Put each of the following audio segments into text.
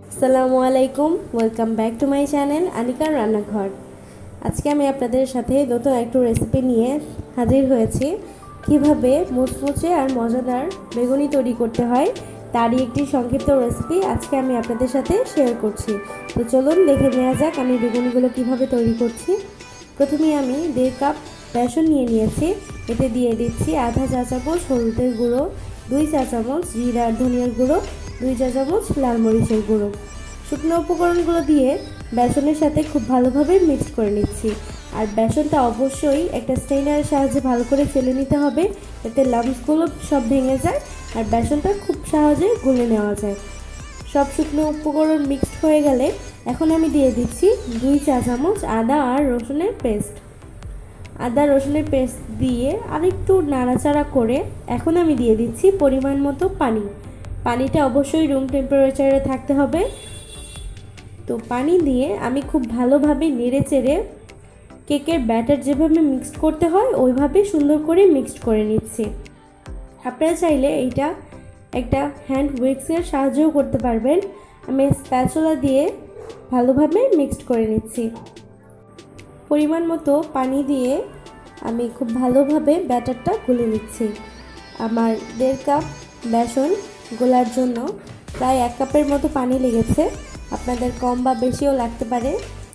আসসালামু আলাইকুম, welcome back to my channel আনিকার রান্নাঘর। আজকে আমি আপনাদের সাথে নতুন একটু রেসিপি নিয়ে হাজির হয়েছি। কিভাবে মুচমুচে আর মজাদার বেগুনি তৈরি করতে হয় তারই একটি সংক্ষিপ্ত রেসিপি আজকে আমি আপনাদের সাথে শেয়ার করছি। তো চলুন দেখে নেওয়া যাক আমি বেগুনিগুলো কিভাবে তৈরি করছি। প্রথমে আমি 1.5 কাপ বেসন নিয়েছি। এতে দিয়ে দিচ্ছি আধা চা চামচ হলুদের গুঁড়ো, 2 চা চামচ জিরা আর ধনিয়ার গুঁড়ো, 2 চা চামচ লাল মরিচের গুঁড়ো। শুকনো উপকরণগুলো দিয়ে বেসনের সাথে খুব ভালোভাবে মিক্স করে নিচ্ছি। আর বেসনটা অবশ্যই একটা স্ট্রেনারের সাহায্যে ভালো করে ফেলে নিতে হবে, এতে লাম্পসগুলো সব ভেঙে যায় আর বেসনটা খুব সহজে গুলে নেওয়া যায়। সব শুকনো উপকরণ মিক্সড হয়ে গেলে এখন আমি দিয়ে দিচ্ছি 2 চা চামচ আদা আর রসুনের পেস্ট। আদা রসুনের পেস্ট দিয়ে আরেকটু নাড়াচাড়া করে এখন আমি দিয়ে দিচ্ছি পরিমাণ মতো পানি। পানিটা অবশ্যই রুম টেম্পারেচারে থাকতে হবে। তো পানি দিয়ে আমি খুব ভালোভাবে নেড়ে চেড়ে কেকের ব্যাটার যেভাবে মিক্সড করতে হয় ওইভাবে সুন্দর করে মিক্সড করে নিচ্ছি। আপনারা চাইলে এইটা একটা হ্যান্ড উইক্সের সাহায্যও করতে পারবেন। আমি স্প্যাচুলা দিয়ে ভালোভাবে মিক্সড করে নিচ্ছি। পরিমাণ মতো পানি দিয়ে আমি খুব ভালোভাবে ব্যাটারটা গুলে নিচ্ছি। আমার 1.5 কাপ বেসন গোলার জন্য প্রায় 1 কাপের মতো পানি লেগেছে। আপনাদের কম বা বেশিও লাগতে পারে,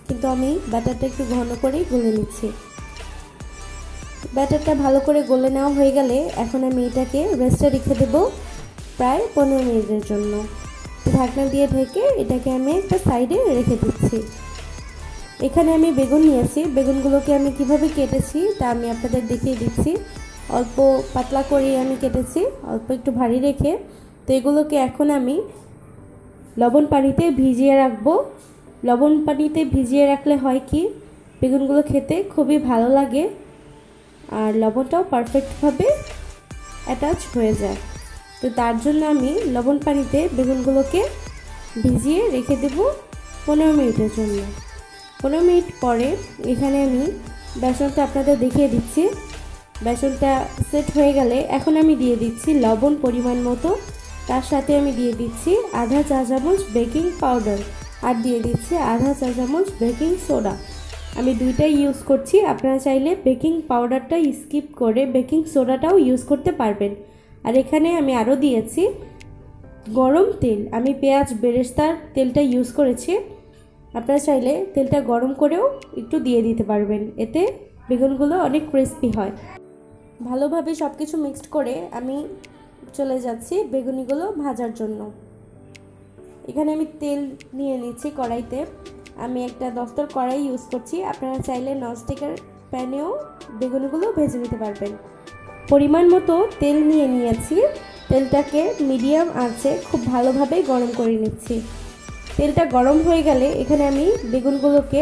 কিন্তু আমি ব্যাটারটা একটু ঘন করেই গুলে নিচ্ছি। ব্যাটারটা ভালো করে গলে নেওয়া হয়ে গেলে এখন আমি এটাকে রেস্টে রেখে দেব প্রায় 15 মিনিটের জন্য। ঢাকনা দিয়ে ঢেকে এটাকে আমি একটা সাইডে রেখে দিচ্ছি। এখানে আমি বেগুন নিয়েছি, বেগুনগুলোকে আমি কিভাবে কেটেছি তা আমি আপনাদের দেখিয়ে দিচ্ছি। অল্প পাতলা করে আমি কেটেছি, অল্প একটু ভারী রেখে। তো এগুলোকে এখন আমি লবণ পানিতে ভিজিয়ে রাখবো। লবণ পানিতে ভিজিয়ে রাখলে হয় কি, বেগুনগুলো খেতে খুবই ভালো লাগে আর লবণটাও পারফেক্টভাবে অ্যাটাচ হয়ে যায়। তো তার জন্য আমি লবণ পানিতে বেগুনগুলোকে ভিজিয়ে রেখে দেব 15 মিনিটের জন্য। 15 মিনিট পরে এখানে আমি বেসনটা আপনাদের দেখিয়ে দিচ্ছি। বেসনটা সেট হয়ে গেলে এখন আমি দিয়ে দিচ্ছি লবণ পরিমাণ মতো, তার সাথে আমি দিয়ে দিচ্ছি আধা চা চামচ বেকিং পাউডার আর দিয়ে দিচ্ছি আধা চা চামচ বেকিং সোডা। আমি দুইটাই ইউজ করছি, আপনারা চাইলে বেকিং পাউডারটা স্কিপ করে বেকিং সোডাটাও ইউজ করতে পারবেন। আর এখানে আমি আরও দিয়েছি গরম তেল। আমি পেঁয়াজ বেরেস্তার তেলটা ইউজ করেছি, আপনারা চাইলে তেলটা গরম করেও একটু দিয়ে দিতে পারবেন, এতে বেগুনগুলো অনেক ক্রিস্পি হয়। ভালোভাবে সব কিছু মিক্সড করে আমি চলে যাচ্ছি বেগুনিগুলো ভাজার জন্য। এখানে আমি তেল নিয়ে নিচ্ছি কড়াইতে। আমি একটা দস্তর কড়াই ইউজ করছি, আপনারা চাইলে ননস্টিকের প্যানেও বেগুনিগুলো ভেজে নিতে পারবেন। পরিমাণ মতো তেল নিয়েছি। তেলটাকে মিডিয়াম আঁচে খুব ভালোভাবে গরম করে নিচ্ছি। তেলটা গরম হয়ে গেলে এখানে আমি বেগুনগুলোকে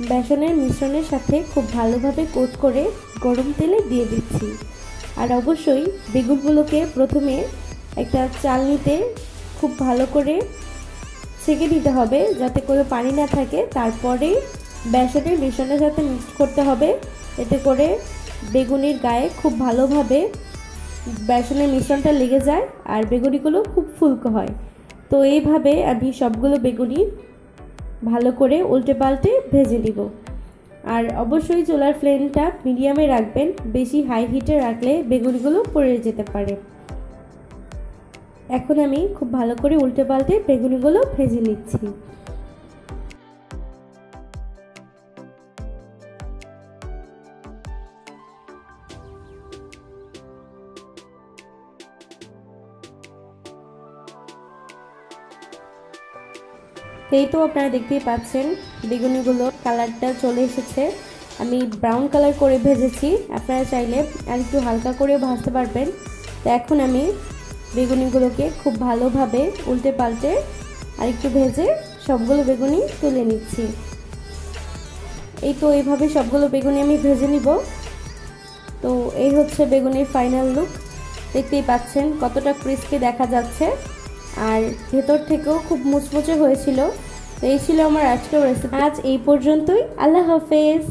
বেসনের মিশ্রণের সাথে খুব ভালোভাবে কোট করে গরম তেলে দিয়ে দিচ্ছি। আর অবশ্যই বেগুনগুলোকে প্রথমে একটা চালনিতে খুব ভালো করে ছেঁকে দিতে হবে যাতে কোনো পানি না থাকে। তারপরে বেসনের মিশ্রণের সাথে মিক্সড করতে হবে, এতে করে বেগুনির গায়ে খুব ভালোভাবে বেসনের মিশ্রণটা লেগে যায় আর বেগুনিগুলো খুব ফুলকো হয়। তো এইভাবে আমি সবগুলো বেগুনি ভালো করে উল্টে পাল্টে ভেজে নিব। আর অবশ্যই চুলার ফ্লেমটা মিডিয়ামে রাখবেন, বেশি হাই হিটে রাখলে বেগুনিগুলো পুড়ে যেতে পারে। এখন আমি খুব ভালো করে উল্টে পাল্টে বেগুনিগুলো ভেজে নিচ্ছি। এই তো আপনারা দেখতেই পাচ্ছেন বেগুনিগুলো কালারটা চলে এসেছে। আমি ব্রাউন কালার করে ভেজেছি, আপনারা চাইলে আর একটু হালকা করেও ভাজতে পারবেন। তো এখন আমি বেগুনিগুলোকে খুব ভালোভাবে উল্টে পাল্টে আর একটু ভেজে সবগুলো বেগুনি তুলে নিচ্ছি। এই তো এইভাবে সবগুলো বেগুনি আমি ভেজে নিব। তো এই হচ্ছে বেগুনির ফাইনাল লুক। দেখতেই পাচ্ছেন কতটা ক্রিস্পি দেখা যাচ্ছে আর ভেতর থেকেও খুব মুচমুচে হয়েছিল। তো এই ছিল আমার আজকের রেসিপি। আজ এই পর্যন্তই। আল্লাহ হাফেজ।